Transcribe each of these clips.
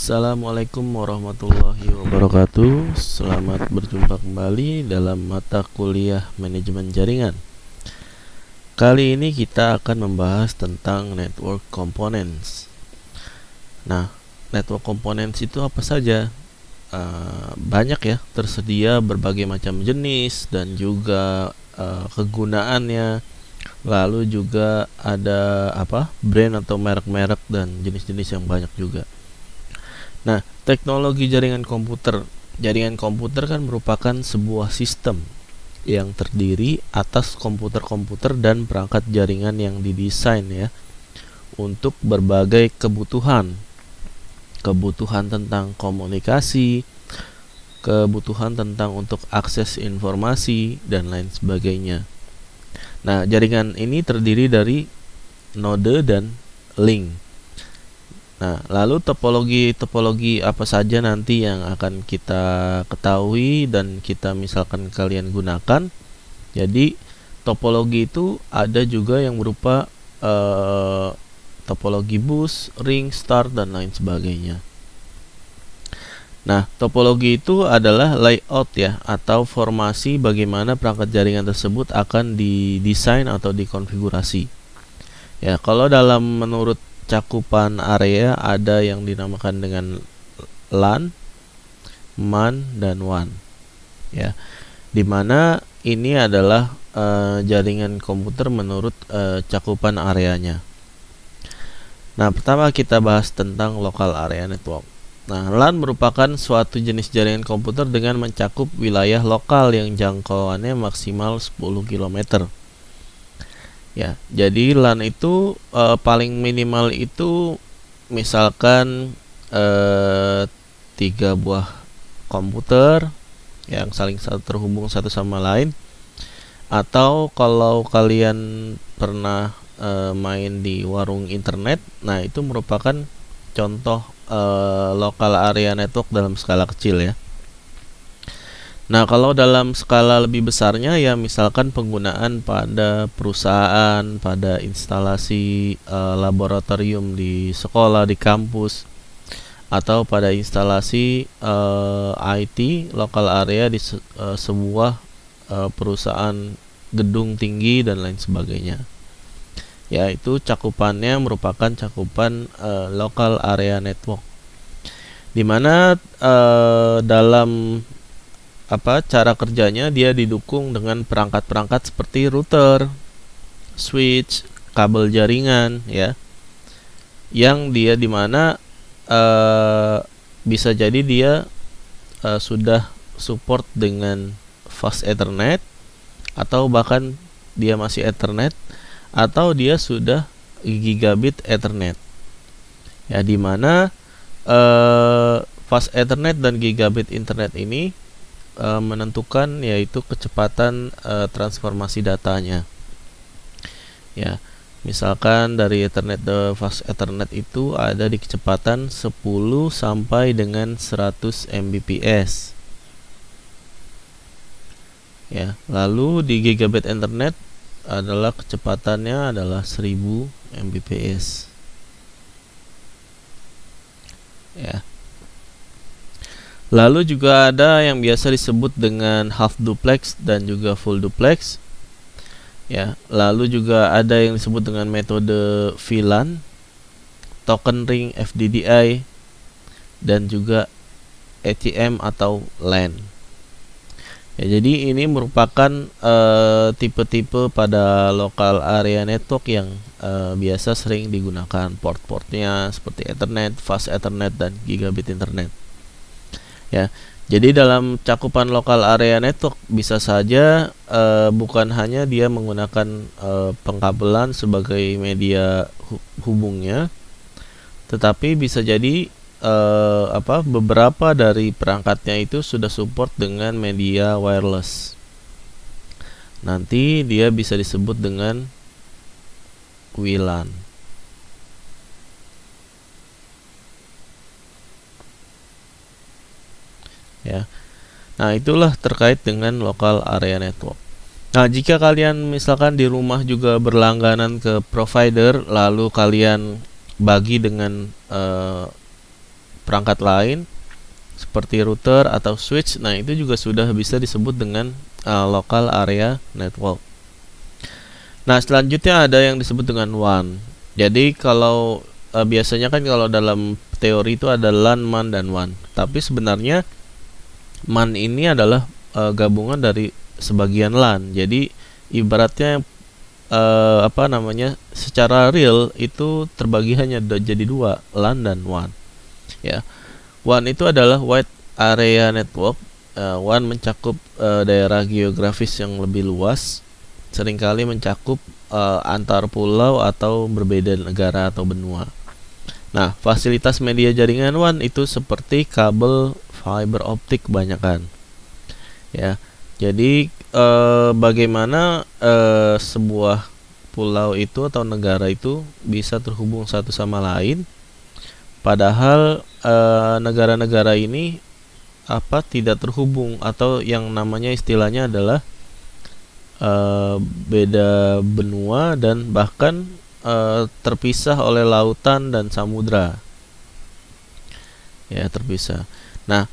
Assalamualaikum warahmatullahi wabarakatuh. Selamat berjumpa kembali dalam mata kuliah manajemen jaringan. Kali ini kita akan membahas tentang network components. Nah, network components itu apa saja? Banyak ya, tersedia berbagai macam jenis dan juga kegunaannya. Lalu juga ada brand atau merek-merek dan jenis-jenis yang banyak juga. Nah, teknologi jaringan komputer. Jaringan komputer kan merupakan sebuah sistem yang terdiri atas komputer-komputer dan perangkat jaringan yang didesain ya untuk berbagai kebutuhan. Kebutuhan tentang komunikasi, kebutuhan tentang untuk akses informasi dan lain sebagainya. Nah, jaringan ini terdiri dari node dan link. Nah, lalu topologi apa saja nanti yang akan kita ketahui dan kita misalkan kalian gunakan. Jadi, topologi itu ada juga yang berupa topologi bus, ring, star, dan lain sebagainya. Nah, topologi itu adalah layout ya, atau formasi bagaimana perangkat jaringan tersebut akan didesain atau dikonfigurasi. Ya, kalau menurut cakupan area ada yang dinamakan dengan LAN, MAN, dan WAN. Ya, dimana ini adalah jaringan komputer menurut cakupan areanya. Nah, pertama kita bahas tentang local area network. Nah, LAN merupakan suatu jenis jaringan komputer dengan mencakup wilayah lokal yang jangkauannya maksimal 10 km. Ya, jadi LAN itu paling minimal itu misalkan 3 buah komputer yang saling terhubung satu sama lain. Atau kalau kalian pernah main di warung internet, nah itu merupakan contoh local area network dalam skala kecil ya. Nah, kalau dalam skala lebih besarnya ya misalkan penggunaan pada perusahaan, pada instalasi laboratorium di sekolah, di kampus, atau pada instalasi IT local area di sebuah perusahaan gedung tinggi dan lain sebagainya. Ya, itu cakupannya merupakan cakupan local area network. Di mana dalam cara kerjanya dia didukung dengan perangkat-perangkat seperti router, switch, kabel jaringan ya. Yang dia dimana bisa jadi dia sudah support dengan fast Ethernet, atau bahkan dia masih Ethernet, atau dia sudah gigabit Ethernet. Ya, dimana fast Ethernet dan gigabit Internet ini menentukan yaitu kecepatan transformasi datanya. Ya, misalkan dari Ethernet ke fast Ethernet itu ada di kecepatan 10 sampai dengan 100 Mbps. Ya, lalu di gigabit Internet adalah kecepatannya adalah 1000 Mbps. Ya. Lalu juga ada yang biasa disebut dengan half duplex dan juga full duplex. Ya, lalu juga ada yang disebut dengan metode VLAN, token ring FDDI, dan juga ATM atau LAN. Ya, jadi ini merupakan tipe-tipe pada local area network yang biasa sering digunakan port-portnya seperti Ethernet, fast Ethernet, dan gigabit Internet. Ya, jadi dalam cakupan local area network bisa saja bukan hanya dia menggunakan pengkabelan sebagai media hubungnya, tetapi bisa jadi beberapa dari perangkatnya itu sudah support dengan media wireless. Nanti dia bisa disebut dengan WLAN. Ya. Nah, itulah terkait dengan local area network. Nah, jika kalian misalkan di rumah juga berlangganan ke provider, lalu kalian bagi dengan perangkat lain seperti router atau switch. Nah, itu juga sudah bisa disebut dengan local area network. Nah, selanjutnya ada yang disebut dengan WAN. Jadi kalau biasanya kan kalau dalam teori itu ada LAN, MAN, dan WAN. Tapi sebenarnya MAN ini adalah gabungan dari sebagian LAN. Jadi ibaratnya secara real itu terbagi hanya jadi dua, LAN dan WAN. Ya. WAN itu adalah Wide Area Network. WAN mencakup daerah geografis yang lebih luas, seringkali mencakup antar pulau atau berbeda negara atau benua. Nah, fasilitas media jaringan WAN itu seperti kabel fiber optik kebanyakan. Ya, jadi bagaimana sebuah pulau itu atau negara itu bisa terhubung satu sama lain? Padahal negara-negara ini tidak terhubung, atau yang namanya istilahnya adalah beda benua dan bahkan terpisah oleh lautan dan samudra. Ya, terpisah. Nah,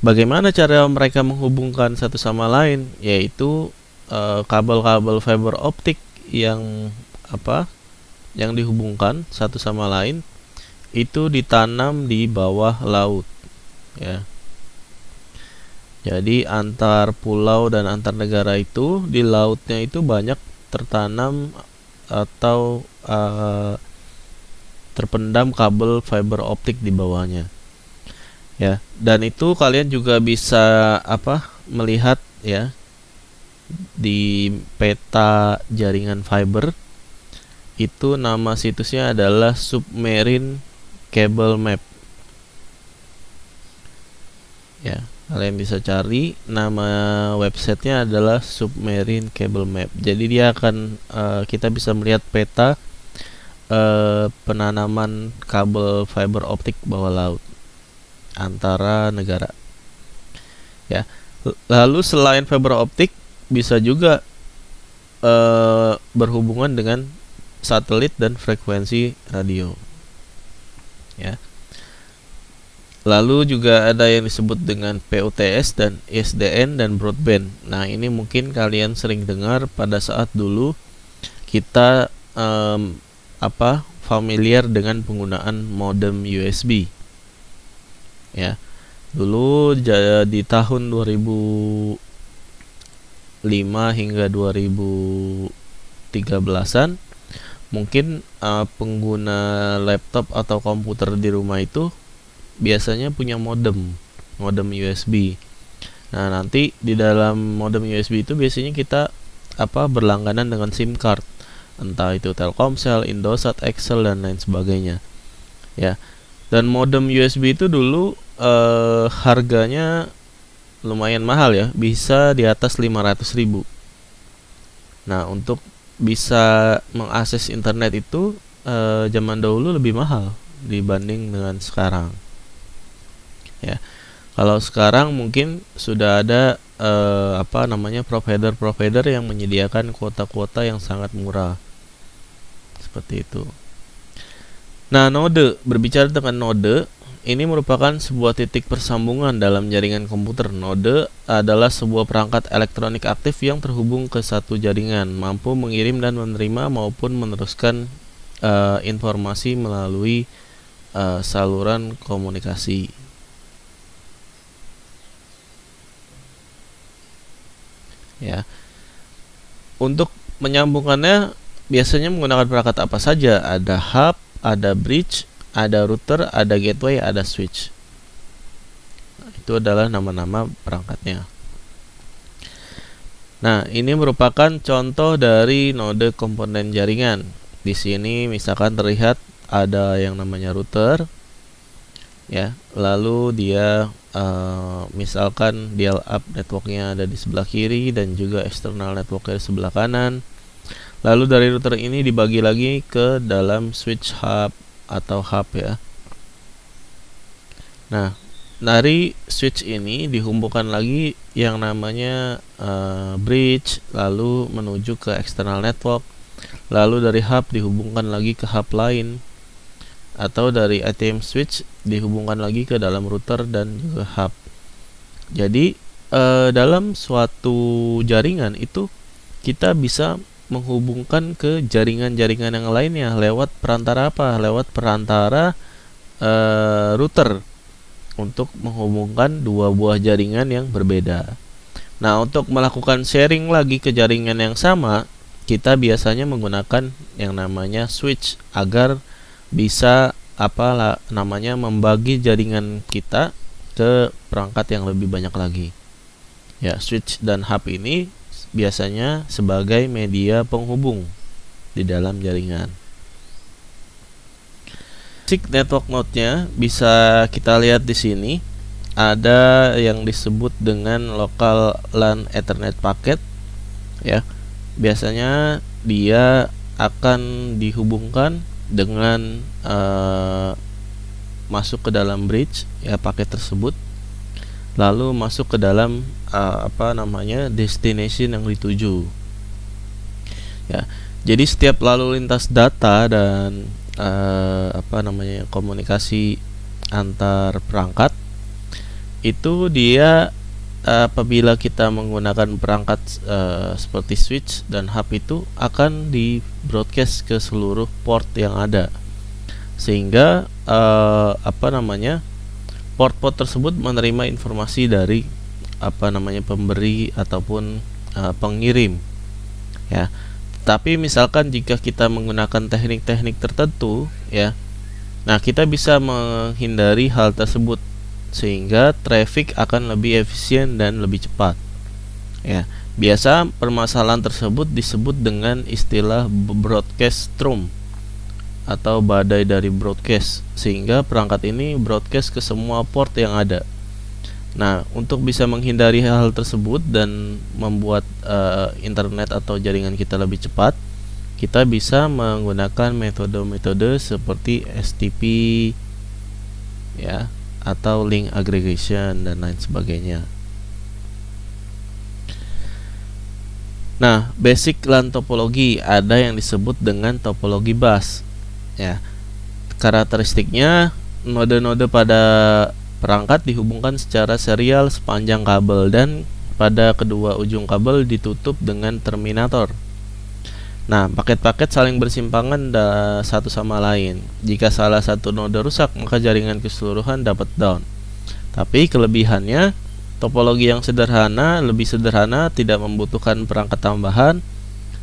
bagaimana cara mereka menghubungkan satu sama lain? Yaitu kabel-kabel fiber optik yang dihubungkan satu sama lain itu ditanam di bawah laut, ya. Jadi antar pulau dan antar negara itu di lautnya itu banyak tertanam atau terpendam kabel fiber optik di bawahnya, ya. Dan itu kalian juga bisa melihat, ya, di peta jaringan fiber itu nama situsnya adalah Submarine Cable Map. Ya, kalian bisa cari, nama websitenya adalah Submarine Cable Map. Jadi dia akan kita bisa melihat peta penanaman kabel fiber optik bawah laut antara negara. Ya, lalu selain fiber optik bisa juga berhubungan dengan satelit dan frekuensi radio. Ya. Lalu juga ada yang disebut dengan POTS dan ISDN dan broadband. Nah, ini mungkin kalian sering dengar pada saat dulu kita familiar dengan penggunaan modem USB. Ya. Dulu di tahun 2005 hingga 2013-an mungkin pengguna laptop atau komputer di rumah itu biasanya punya modem USB. Nah, nanti di dalam modem USB itu biasanya kita berlangganan dengan SIM card, entah itu Telkomsel, Indosat, Excel, dan lain sebagainya, ya. Dan modem USB itu dulu harganya lumayan mahal, ya, bisa di atas 500.000. Nah, untuk bisa mengakses internet itu zaman dahulu lebih mahal dibanding dengan sekarang, ya. Kalau sekarang mungkin sudah ada provider yang menyediakan kuota-kuota yang sangat murah, seperti itu. Nah, berbicara dengan node, ini merupakan sebuah titik persambungan dalam jaringan komputer. Node adalah sebuah perangkat elektronik aktif yang terhubung ke satu jaringan, mampu mengirim dan menerima maupun meneruskan informasi melalui saluran komunikasi. Ya. Untuk menyambungkannya biasanya menggunakan perangkat apa saja? Ada hub, ada bridge, ada router, ada gateway, ada switch. Itu adalah nama-nama perangkatnya. Nah, ini merupakan contoh dari node komponen jaringan. Di sini misalkan terlihat ada yang namanya router, ya. Lalu dia misalkan dial-up networknya ada di sebelah kiri dan juga external networknya di sebelah kanan. Lalu dari router ini dibagi lagi ke dalam switch hub atau hub, ya. Nah, dari switch ini dihubungkan lagi yang namanya bridge, lalu menuju ke external network. Lalu dari hub dihubungkan lagi ke hub lain atau dari ATM switch dihubungkan lagi ke dalam router dan juga hub. Jadi dalam suatu jaringan itu kita bisa menghubungkan ke jaringan-jaringan yang lainnya lewat perantara apa? Lewat perantara router untuk menghubungkan dua buah jaringan yang berbeda. Nah, untuk melakukan sharing lagi ke jaringan yang sama, kita biasanya menggunakan yang namanya switch agar bisa membagi jaringan kita ke perangkat yang lebih banyak lagi. Ya, switch dan hub ini biasanya sebagai media penghubung di dalam jaringan. Basic network node-nya bisa kita lihat di sini. Ada yang disebut dengan local LAN Ethernet packet. Ya, biasanya dia akan dihubungkan dengan masuk ke dalam bridge ya paket tersebut, lalu masuk ke dalam destination yang dituju. Ya, jadi setiap lalu lintas data dan komunikasi antar perangkat itu dia apabila kita menggunakan perangkat seperti switch dan hub itu akan di broadcast ke seluruh port yang ada, sehingga port-port tersebut menerima informasi dari pemberi ataupun pengirim ya. Tapi misalkan jika kita menggunakan teknik-teknik tertentu ya, nah kita bisa menghindari hal tersebut sehingga traffic akan lebih efisien dan lebih cepat ya. Biasa permasalahan tersebut disebut dengan istilah broadcast storm atau badai dari broadcast, sehingga perangkat ini broadcast ke semua port yang ada. Nah, untuk bisa menghindari hal tersebut dan membuat internet atau jaringan kita lebih cepat, kita bisa menggunakan metode-metode seperti STP ya, atau link aggregation dan lain sebagainya. Nah, basic LAN topologi ada yang disebut dengan topologi bus ya. Karakteristiknya, node-node pada perangkat dihubungkan secara serial sepanjang kabel dan pada kedua ujung kabel ditutup dengan terminator. Nah, paket-paket saling bersimpangan satu sama lain. Jika salah satu node rusak, maka jaringan keseluruhan dapat down. Tapi kelebihannya, topologi yang lebih sederhana, tidak membutuhkan perangkat tambahan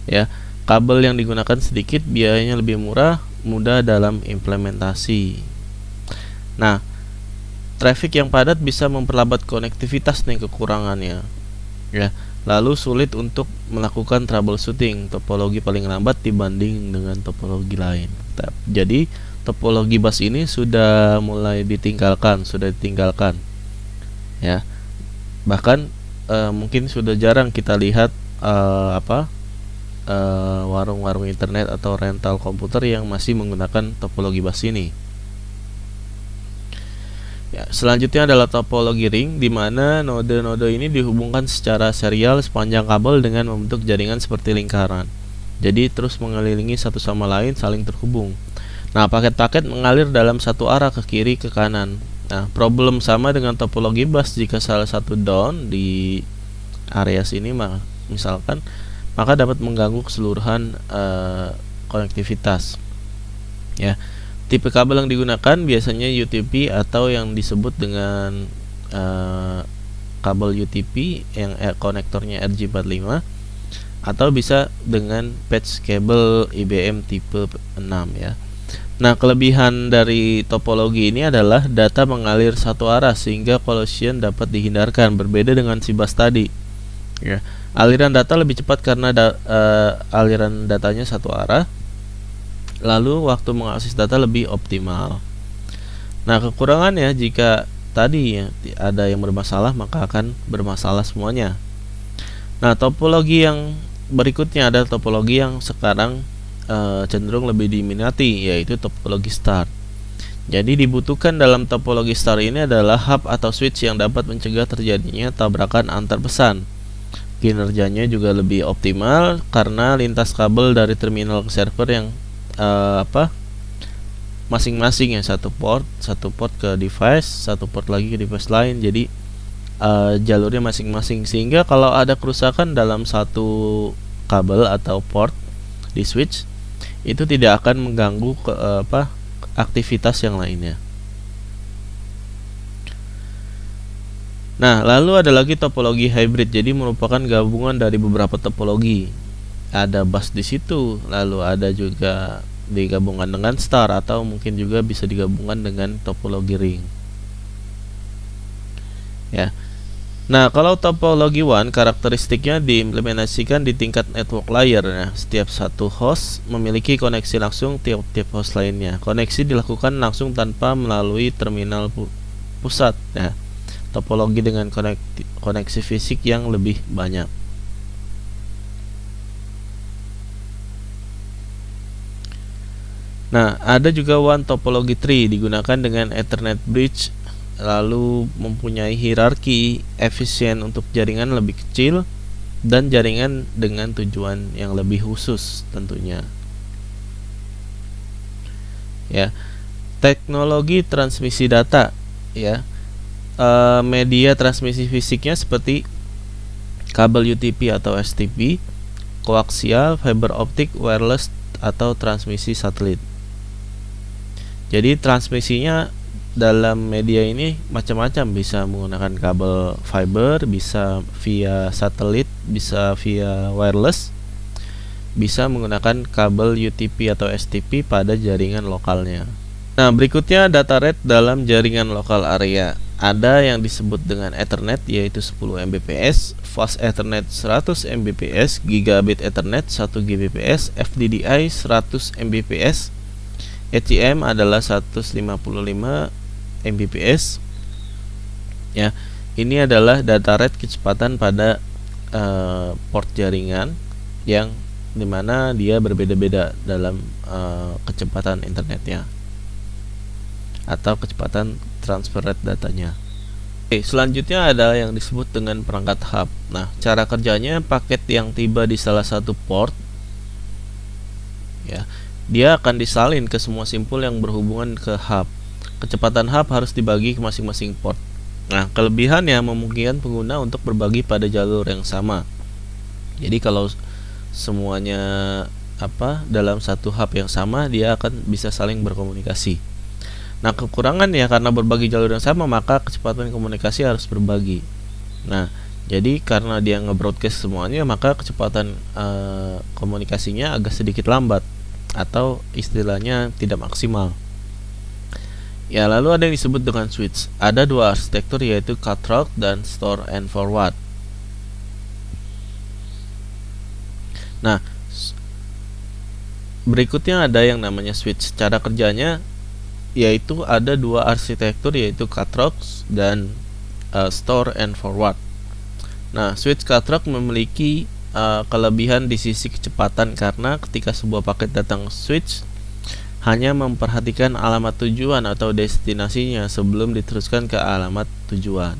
ya. Kabel yang digunakan sedikit, biayanya lebih murah, mudah dalam implementasi. Nah, traffic yang padat bisa memperlambat konektivitas nih kekurangannya ya. Lalu sulit untuk melakukan troubleshooting, topologi paling lambat dibanding dengan topologi lain. Jadi topologi bus ini sudah mulai ditinggalkan ya. Bahkan mungkin sudah jarang kita lihat warung-warung internet atau rental komputer yang masih menggunakan topologi bus ini. Ya, selanjutnya adalah topologi ring, di mana node-node ini dihubungkan secara serial sepanjang kabel dengan membentuk jaringan seperti lingkaran. Jadi terus mengelilingi satu sama lain, saling terhubung. Nah, paket-paket mengalir dalam satu arah ke kiri ke kanan. Nah, problem sama dengan topologi bus, jika salah satu down di area sini misalkan, maka dapat mengganggu keseluruhan konektivitas. Ya. Tipe kabel yang digunakan biasanya UTP atau yang disebut dengan kabel UTP yang konektornya RJ45, atau bisa dengan patch kabel IBM tipe 6 ya. Nah, kelebihan dari topologi ini adalah data mengalir satu arah sehingga collision dapat dihindarkan, berbeda dengan si bus tadi ya. Aliran data lebih cepat karena aliran datanya satu arah. Lalu waktu mengakses data lebih optimal. Nah, kekurangannya jika tadi ada yang bermasalah, maka akan bermasalah semuanya. Nah, topologi yang berikutnya adalah topologi yang sekarang cenderung lebih diminati, yaitu topologi star. Jadi dibutuhkan dalam topologi star ini adalah hub atau switch yang dapat mencegah terjadinya tabrakan antar pesan. Kinerjanya juga lebih optimal karena lintas kabel dari terminal ke server yang masing-masing ya, satu port ke device, satu port lagi ke device lain. Jadi jalurnya masing-masing, sehingga kalau ada kerusakan dalam satu kabel atau port di switch itu tidak akan mengganggu aktivitas yang lainnya. Nah, lalu ada lagi topologi hybrid, jadi merupakan gabungan dari beberapa topologi. Ada bus di situ, lalu ada juga digabungkan dengan star, atau mungkin juga bisa digabungkan dengan topologi ring. Ya. Nah, kalau topologi WAN, karakteristiknya diimplementasikan di tingkat network layer. Nah, setiap satu host memiliki koneksi langsung tiap-tiap host lainnya. Koneksi dilakukan langsung tanpa melalui terminal pusat. Ya. Topologi dengan koneksi fisik yang lebih banyak. Nah, ada juga WAN topologi tree, digunakan dengan Ethernet bridge, lalu mempunyai hierarki, efisien untuk jaringan lebih kecil, dan jaringan dengan tujuan yang lebih khusus tentunya. Ya, teknologi transmisi data, ya, media transmisi fisiknya seperti kabel UTP atau STP, koaksial, fiber optik, wireless, atau transmisi satelit. Jadi transmisinya dalam media ini macam-macam, bisa menggunakan kabel fiber, bisa via satelit, bisa via wireless, bisa menggunakan kabel UTP atau STP pada jaringan lokalnya. Nah, berikutnya data rate dalam jaringan lokal area. Ada yang disebut dengan Ethernet, yaitu 10 Mbps, Fast Ethernet 100 Mbps, Gigabit Ethernet 1 Gbps, FDDI 100 Mbps, ATM adalah 155 Mbps. Ya, ini adalah data rate kecepatan pada port jaringan yang dimana dia berbeda-beda dalam kecepatan internetnya atau kecepatan transfer rate datanya. Oke, selanjutnya ada yang disebut dengan perangkat hub. Nah, cara kerjanya, paket yang tiba di salah satu port, ya, dia akan disalin ke semua simpul yang berhubungan ke hub. Kecepatan hub harus dibagi ke masing-masing port. Nah, kelebihannya memungkinkan pengguna untuk berbagi pada jalur yang sama. Jadi kalau semuanya dalam satu hub yang sama, dia akan bisa saling berkomunikasi. Nah, kekurangan ya, karena berbagi jalur yang sama, maka kecepatan komunikasi harus berbagi. Nah, jadi karena dia nge-broadcast semuanya, maka kecepatan komunikasinya agak sedikit lambat, atau istilahnya tidak maksimal. Ya, lalu ada yang disebut dengan switch. Ada dua arsitektur, yaitu cut through dan store and forward. Nah, berikutnya ada yang namanya switch. Cara kerjanya yaitu ada dua arsitektur, yaitu cut through dan store and forward. Nah, switch cut through memiliki kelebihan di sisi kecepatan, karena ketika sebuah paket datang switch hanya memperhatikan alamat tujuan atau destinasinya sebelum diteruskan ke alamat tujuan.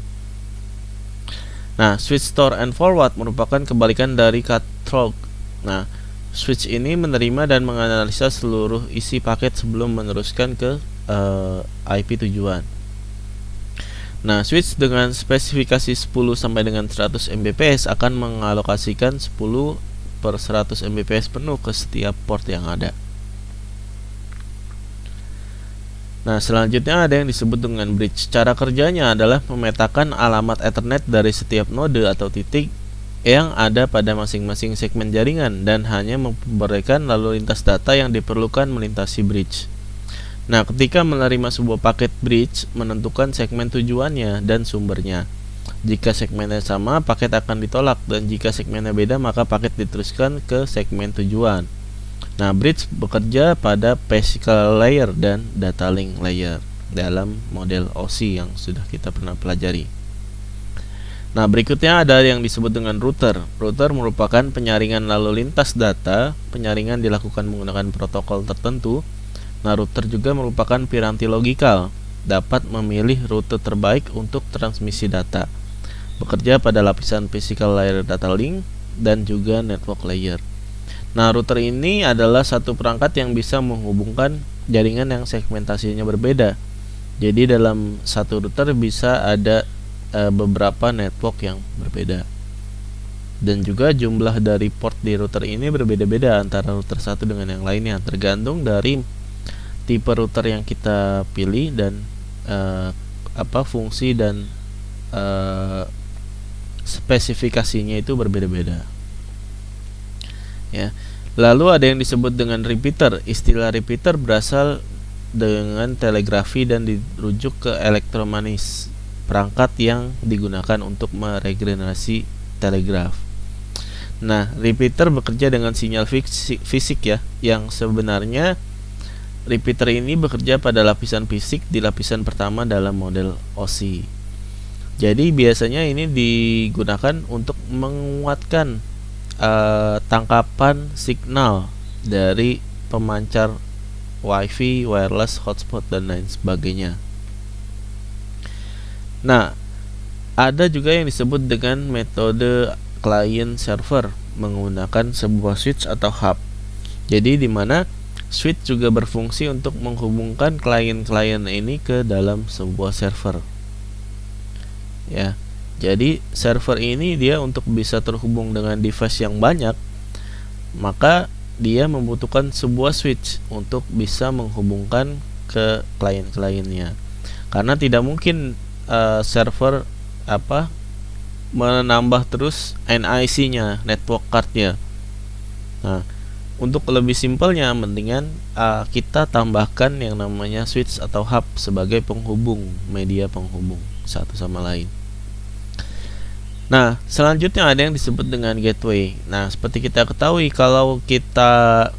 Nah, switch store and forward merupakan kebalikan dari cut through. Nah, switch ini menerima dan menganalisa seluruh isi paket sebelum meneruskan ke IP tujuan. Nah, switch dengan spesifikasi 10 sampai dengan 100 Mbps akan mengalokasikan 10 per 100 Mbps penuh ke setiap port yang ada. Nah, selanjutnya ada yang disebut dengan bridge. Cara kerjanya adalah memetakan alamat Ethernet dari setiap node atau titik yang ada pada masing-masing segmen jaringan, dan hanya memberikan lalu lintas data yang diperlukan melintasi bridge. Nah, ketika menerima sebuah paket bridge, menentukan segmen tujuannya dan sumbernya. Jika segmennya sama, paket akan ditolak, dan jika segmennya beda, maka paket diteruskan ke segmen tujuan. Nah, bridge bekerja pada physical layer dan data link layer dalam model OSI yang sudah kita pernah pelajari. Nah, berikutnya ada yang disebut dengan router. Router merupakan penyaringan lalu lintas data. Penyaringan dilakukan menggunakan protokol tertentu. Nah, router juga merupakan piranti logikal, dapat memilih rute terbaik untuk transmisi data. Bekerja pada lapisan physical layer data link dan juga network layer. Nah, router ini adalah satu perangkat yang bisa menghubungkan jaringan yang segmentasinya berbeda. Jadi dalam satu router bisa ada beberapa network yang berbeda. Dan juga jumlah dari port di router ini berbeda-beda antara router satu dengan yang lainnya, tergantung dari tipe router yang kita pilih dan fungsi dan spesifikasinya itu berbeda-beda. Ya. Lalu ada yang disebut dengan repeater. Istilah repeater berasal dengan telegrafi dan dirujuk ke elektromagnetis, perangkat yang digunakan untuk meregenerasi telegraf. Nah, repeater bekerja dengan sinyal fisik ya, yang sebenarnya repeater ini bekerja pada lapisan fisik di lapisan pertama dalam model OSI. Jadi biasanya ini digunakan untuk menguatkan tangkapan signal dari pemancar WiFi, wireless, hotspot, dan lain sebagainya. Nah, ada juga yang disebut dengan metode client server menggunakan sebuah switch atau hub. Jadi di mana switch juga berfungsi untuk menghubungkan klien-klien ini ke dalam sebuah server. Ya. Jadi server ini dia untuk bisa terhubung dengan device yang banyak, maka dia membutuhkan sebuah switch untuk bisa menghubungkan ke klien-kliennya. Karena tidak mungkin server menambah terus NIC-nya, network card-nya. Nah, untuk lebih simpelnya, mendingan kita tambahkan yang namanya switch atau hub sebagai penghubung, media penghubung satu sama lain. Nah, selanjutnya ada yang disebut dengan gateway. Nah, seperti kita ketahui, kalau kita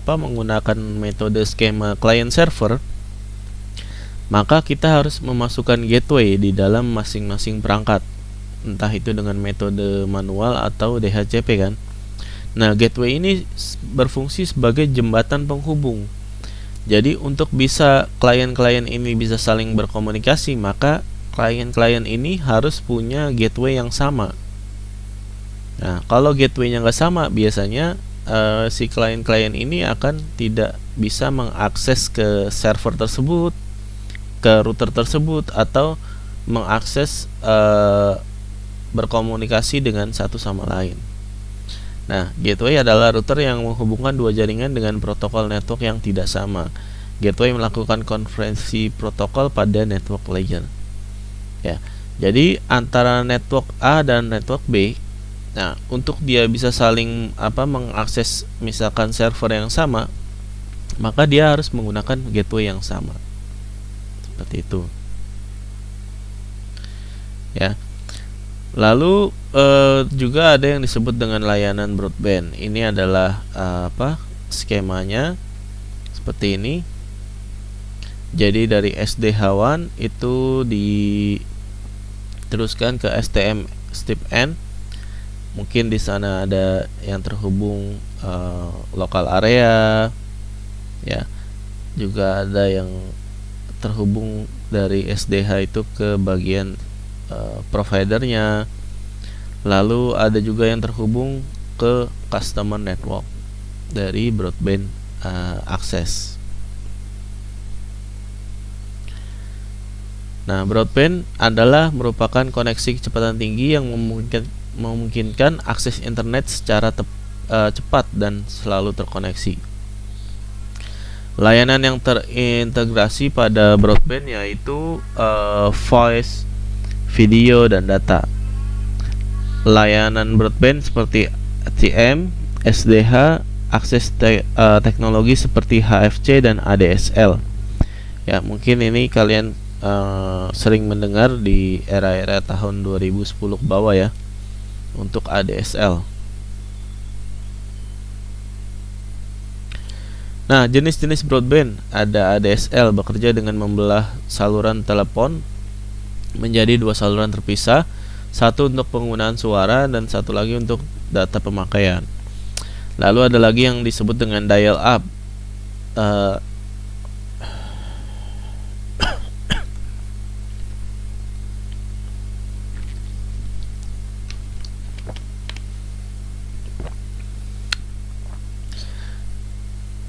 menggunakan metode skema client server, maka kita harus memasukkan gateway di dalam masing-masing perangkat, entah itu dengan metode manual atau DHCP kan. Nah, gateway ini berfungsi sebagai jembatan penghubung. Jadi untuk bisa klien-klien ini bisa saling berkomunikasi, maka klien-klien ini harus punya gateway yang sama. Nah, kalau gateway-nya nggak sama, biasanya si klien-klien ini akan tidak bisa mengakses ke server tersebut, ke router tersebut, atau mengakses berkomunikasi dengan satu sama lain. Nah, gateway adalah router yang menghubungkan dua jaringan dengan protokol network yang tidak sama. Gateway melakukan konferensi protokol pada network layer. Ya, jadi antara network A dan network B, nah untuk dia bisa saling mengakses misalkan server yang sama, maka dia harus menggunakan gateway yang sama. Seperti itu. Ya. Lalu juga ada yang disebut dengan layanan broadband. Ini adalah skemanya seperti ini. Jadi dari SDH1 itu diteruskan ke STM Step N. Mungkin di sana ada yang terhubung lokal area, ya. Juga ada yang terhubung dari SDH itu ke bagian providernya. Lalu ada juga yang terhubung ke customer network dari broadband access. Nah, broadband adalah merupakan koneksi kecepatan tinggi yang memungkinkan akses internet secara cepat dan selalu terkoneksi. Layanan yang terintegrasi pada broadband yaitu voice, video, dan data. Layanan broadband seperti ATM, SDH, akses teknologi seperti HFC dan ADSL. Ya, mungkin ini kalian sering mendengar di era-era tahun 2010 ke bawah ya, untuk ADSL. Nah, jenis-jenis broadband ada ADSL, bekerja dengan membelah saluran telepon menjadi dua saluran terpisah, satu untuk penggunaan suara dan satu lagi untuk data pemakaian. Lalu ada lagi yang disebut dengan dial up.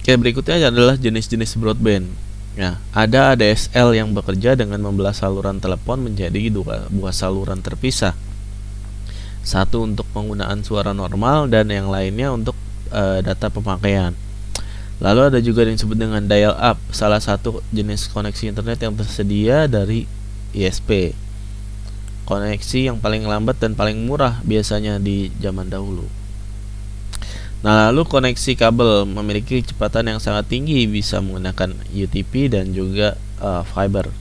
Oke, berikutnya adalah jenis-jenis broadband. Ya, ada ADSL yang bekerja dengan membelah saluran telepon menjadi dua buah saluran terpisah. Satu untuk penggunaan suara normal dan yang lainnya untuk data pemakaian. Lalu ada juga yang disebut dengan dial up, salah satu jenis koneksi internet yang tersedia dari ISP. Koneksi yang paling lambat dan paling murah biasanya di zaman dahulu. Nah, lalu koneksi kabel memiliki kecepatan yang sangat tinggi, bisa menggunakan UTP dan juga fiber.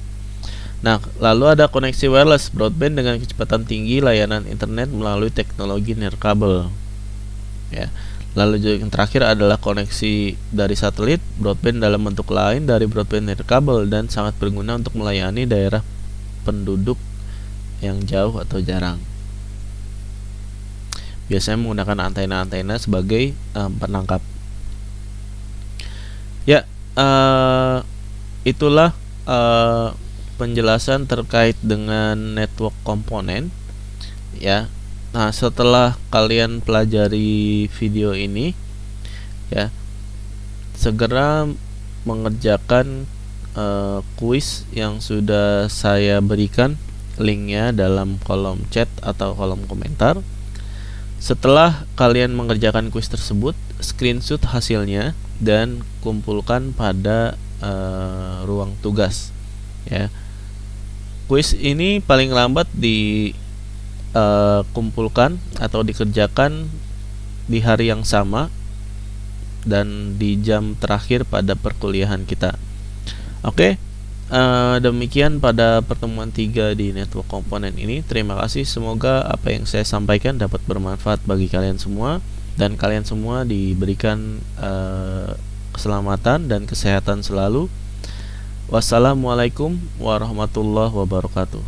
Nah, lalu ada koneksi wireless broadband dengan kecepatan tinggi layanan internet melalui teknologi nirkabel. Ya. Lalu juga yang terakhir adalah koneksi dari satelit broadband dalam bentuk lain dari broadband nirkabel dan sangat berguna untuk melayani daerah penduduk yang jauh atau jarang. Biasanya menggunakan antena-antena sebagai penangkap. Ya, itulah penjelasan terkait dengan network komponen. Ya, nah setelah kalian pelajari video ini, ya, segera mengerjakan kuis yang sudah saya berikan linknya dalam kolom chat atau kolom komentar. Setelah kalian mengerjakan kuis tersebut, screenshot hasilnya dan kumpulkan pada ruang tugas. Ya, kuis ini paling lambat dikumpulkan atau dikerjakan di hari yang sama dan di jam terakhir pada perkuliahan kita. Oke. Demikian pada pertemuan 3 di network komponen ini. Terima kasih, semoga apa yang saya sampaikan dapat bermanfaat bagi kalian semua dan kalian semua diberikan keselamatan dan kesehatan selalu. Wassalamualaikum warahmatullahi wabarakatuh.